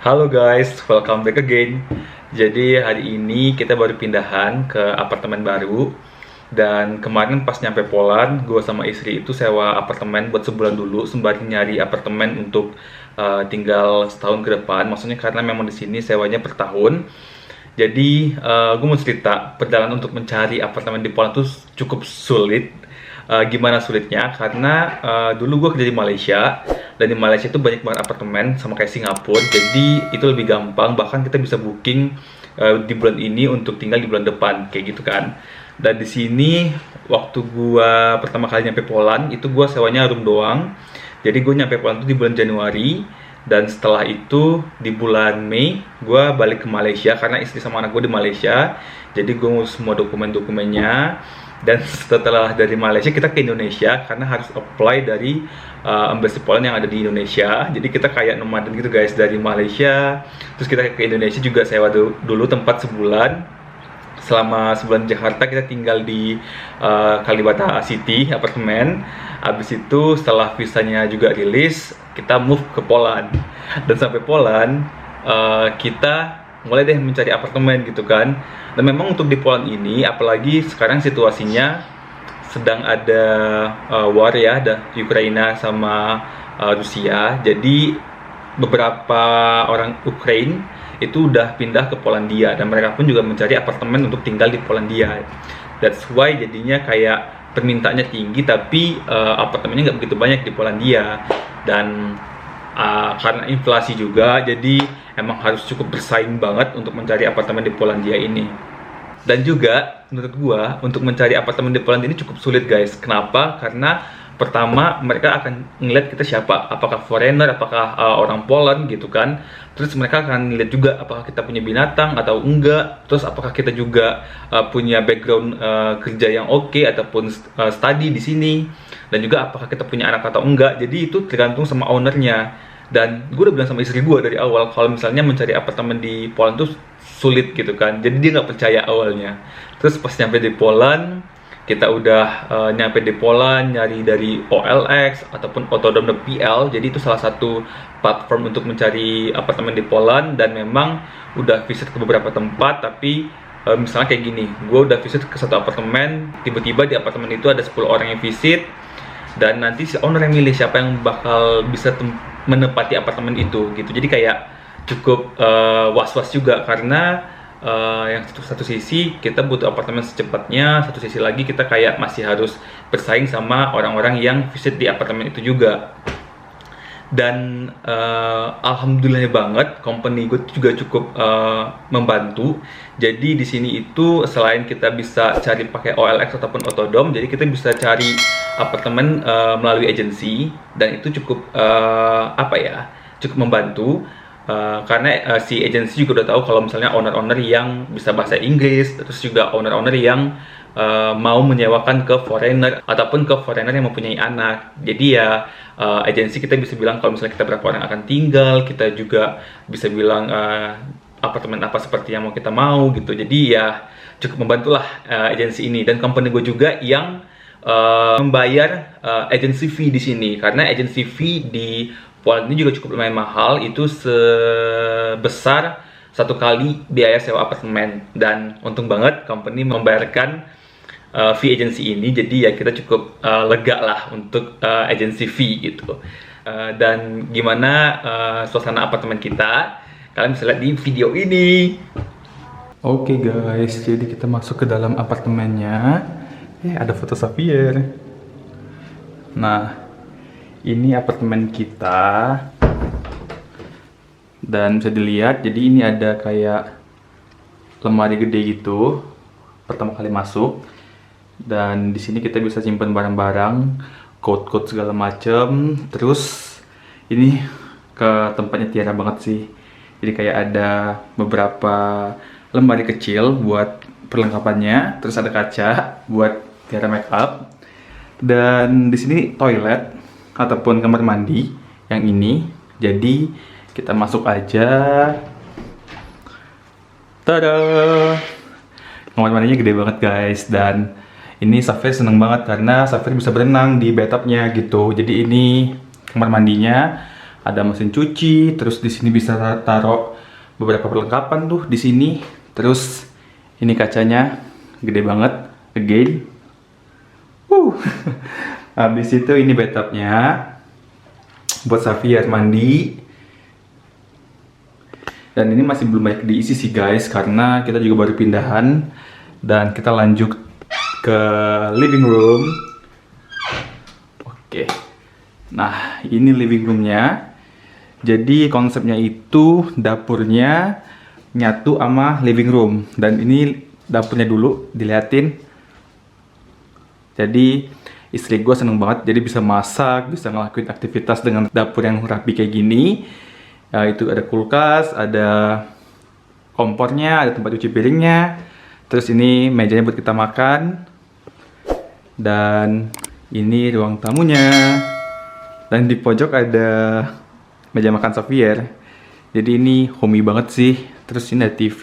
Halo guys, welcome back again. Jadi hari ini kita baru pindahan ke apartemen baru. Dan kemarin pas nyampe Poland, gue sama istri itu sewa apartemen buat sebulan dulu sembari nyari apartemen untuk tinggal setahun ke depan. Maksudnya karena memang di sini sewanya per tahun. Jadi gue mau cerita perjalanan untuk mencari apartemen di Poland tuh cukup sulit. Gimana sulitnya? Karena dulu gue kerja di Malaysia, dan di Malaysia itu banyak banget apartemen sama kayak Singapura. Jadi itu lebih gampang. Bahkan kita bisa booking di bulan ini untuk tinggal di bulan depan, kayak gitu kan. Dan di sini waktu gue pertama kali nyampe Poland itu gue sewanya room doang. Jadi gue nyampe Poland itu di bulan Januari. Dan setelah itu di bulan Mei gue balik ke Malaysia karena istri sama anak gue di Malaysia. Jadi gue ngurus semua dokumen-dokumennya. Dan setelah dari Malaysia kita ke Indonesia karena harus apply dari embassy Poland yang ada di Indonesia. Jadi kita kayak nomaden gitu guys, dari Malaysia terus kita ke Indonesia juga sewa dulu tempat sebulan. Selama sebulan di Jakarta kita tinggal di Kalibata City apartemen. Habis itu setelah visanya juga rilis, kita move ke Poland. Dan sampai Poland kita mulai deh mencari apartemen gitu kan. Dan memang untuk di Poland ini, apalagi sekarang situasinya sedang ada war ya, ada Ukraina sama Rusia. Jadi beberapa orang Ukraine itu udah pindah ke Polandia, dan mereka pun juga mencari apartemen untuk tinggal di Polandia. That's why jadinya kayak permintaannya tinggi, tapi apartemennya nggak begitu banyak di Polandia. Dan karena inflasi juga, jadi emang harus cukup bersaing banget untuk mencari apartemen di Polandia ini. Dan juga menurut gua untuk mencari apartemen di Polandia ini cukup sulit guys. Kenapa? Karena pertama mereka akan ngeliat kita siapa, apakah foreigner, apakah orang Poland gitu kan. Terus mereka akan ngeliat juga apakah kita punya binatang atau enggak. Terus apakah kita juga punya background kerja yang oke ataupun study di sini. Dan juga apakah kita punya anak atau enggak. Jadi itu tergantung sama ownernya. Dan gue udah bilang sama istri gue dari awal kalau misalnya mencari apartemen di Poland tuh sulit gitu kan. Jadi dia nggak percaya awalnya. Terus pas nyampe di Poland, kita udah nyampe di Poland, nyari dari OLX ataupun Autodom.pl. Jadi itu salah satu platform untuk mencari apartemen di Poland. Dan memang udah visit ke beberapa tempat. Tapi misalnya kayak gini, gue udah visit ke satu apartemen, tiba-tiba di apartemen itu ada 10 orang yang visit. Dan nanti si owner yang milih siapa yang bakal bisa menempati apartemen itu gitu. Jadi kayak cukup was-was juga karena yang satu sisi kita butuh apartemen secepatnya, satu sisi lagi kita kayak masih harus bersaing sama orang-orang yang visit di apartemen itu juga. Dan alhamdulillah banget company gue juga cukup membantu. Jadi di sini itu selain kita bisa cari pakai OLX ataupun Autodom, jadi kita bisa cari apartemen melalui agensi. Dan itu cukup cukup membantu. Karena si agensi juga udah tahu kalau misalnya owner-owner yang bisa bahasa Inggris, terus juga owner-owner yang mau menyewakan ke foreigner ataupun ke foreigner yang mempunyai anak. Jadi ya agensi kita bisa bilang kalau misalnya kita berapa orang akan tinggal, kita juga bisa bilang apartemen apa seperti yang mau kita mau gitu. Jadi ya cukup membantulah agensi ini. Dan company gue juga yang membayar agency fee di sini, karena agency fee di Poland ini juga cukup lumayan mahal, itu sebesar 1 kali biaya sewa apartemen. Dan untung banget company membayarkan fee agency ini, jadi ya kita cukup lega lah untuk agency fee gitu. Dan gimana suasana apartemen kita, kalian bisa lihat di video ini. Oke guys, jadi kita masuk ke dalam apartemennya. Ada foto Xavier. Nah, ini apartemen kita. Dan bisa dilihat, jadi ini ada kayak lemari gede gitu pertama kali masuk. Dan di sini kita bisa simpan barang-barang, coat-coat segala macem. Terus ini ke tempatnya Tiara banget sih. Jadi kayak ada beberapa lemari kecil buat perlengkapannya. Terus ada kaca buat Tiara make up. Dan di sini toilet ataupun kamar mandi yang ini. Jadi kita masuk aja. Tada! Kamar mandinya gede banget guys. Dan ini Xavier seneng banget karena Xavier bisa berenang di bathtubnya gitu. Jadi ini kamar mandinya. Ada mesin cuci, terus di sini bisa taruh beberapa perlengkapan tuh di sini. Terus ini kacanya gede banget, again. Habis itu ini bathtubnya buat Xavier mandi. Dan ini masih belum banyak diisi sih guys, karena kita juga baru pindahan. Dan kita lanjut ke living room. Oke. Nah, ini living roomnya. Jadi konsepnya itu dapurnya nyatu sama living room. Dan ini dapurnya dulu, diliatin. Jadi istri gue seneng banget, jadi bisa masak, bisa ngelakuin aktivitas dengan dapur yang rapi kayak gini. Ya, itu ada kulkas, ada kompornya, ada tempat cuci piringnya. Terus ini mejanya buat kita makan. Dan ini ruang tamunya. Dan di pojok ada meja makan Xavier. Jadi ini homey banget sih. Terus ini ada TV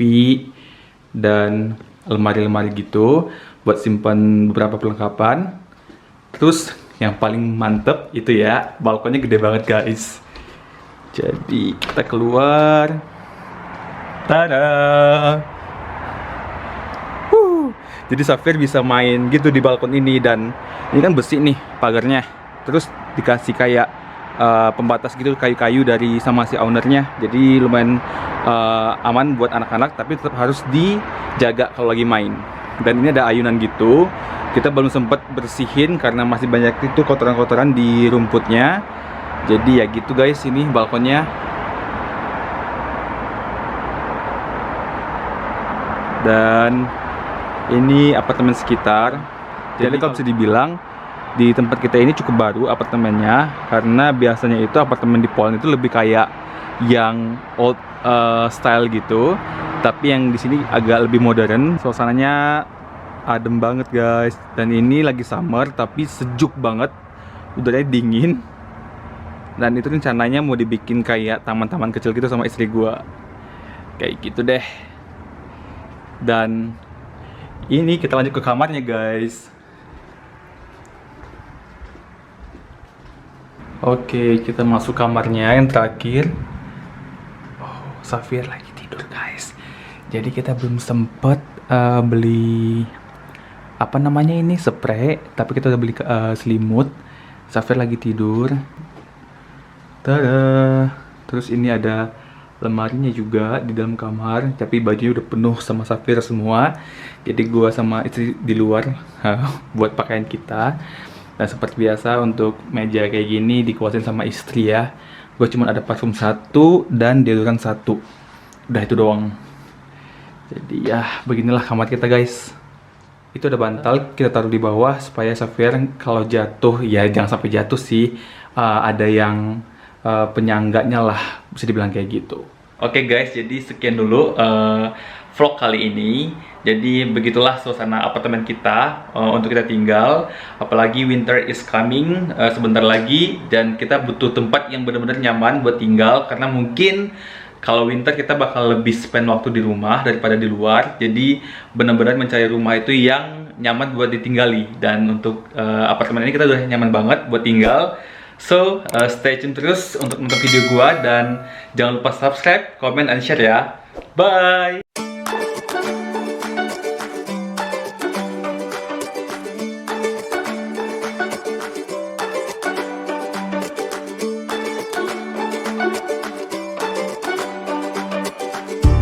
dan lemari-lemari gitu buat simpan beberapa perlengkapan. Terus yang paling mantep itu ya, balkonnya gede banget guys. Jadi kita keluar. Tada! Jadi Xavier bisa main gitu di balkon ini. Dan ini kan besi nih pagarnya. Terus dikasih kayak pembatas gitu, kayu-kayu dari sama si ownernya. Jadi lumayan aman buat anak-anak, tapi tetap harus dijaga kalau lagi main. Dan ini ada ayunan gitu. Kita belum sempat bersihin karena masih banyak itu kotoran-kotoran di rumputnya. Jadi ya gitu guys, ini balkonnya. Dan ini apartemen sekitar. Jadi kalau bisa dibilang di tempat kita ini cukup baru apartemennya, karena biasanya itu apartemen di Poland itu lebih kayak yang old style gitu, tapi yang di sini agak lebih modern. Suasananya adem banget guys. Dan ini lagi summer tapi sejuk banget, udaranya dingin. Dan itu rencananya mau dibikin kayak taman-taman kecil gitu sama istri gua, kayak gitu deh. Dan ini kita lanjut ke kamarnya guys. Oke, kita masuk kamarnya yang terakhir. Oh, Xavier lagi tidur guys. Jadi kita belum sempet beli apa namanya ini, spray, tapi kita udah beli selimut. Xavier lagi tidur. Tada. Terus ini ada lemarinya juga di dalam kamar, tapi bajunya udah penuh sama Xavier semua. Jadi gua sama istri di luar buat pakaian kita. Dan seperti biasa untuk meja kayak gini dikuasain sama istri ya. Gue cuma ada parfum 1 dan deodoran 1. Udah itu doang. Jadi ya beginilah kamar kita guys. Itu ada bantal, kita taruh di bawah supaya Xavier kalau jatuh, ya jangan sampai jatuh sih, ada yang penyangganya lah, bisa dibilang kayak gitu. Oke guys, jadi sekian dulu vlog kali ini. Jadi begitulah suasana apartemen kita untuk kita tinggal. Apalagi winter is coming sebentar lagi, dan kita butuh tempat yang benar-benar nyaman buat tinggal. Karena mungkin kalau winter kita bakal lebih spend waktu di rumah daripada di luar. Jadi benar-benar mencari rumah itu yang nyaman buat ditinggali. Dan untuk apartemen ini kita udah nyaman banget buat tinggal. So stay tune terus untuk nonton video gua, dan jangan lupa subscribe, comment, and share ya. Bye!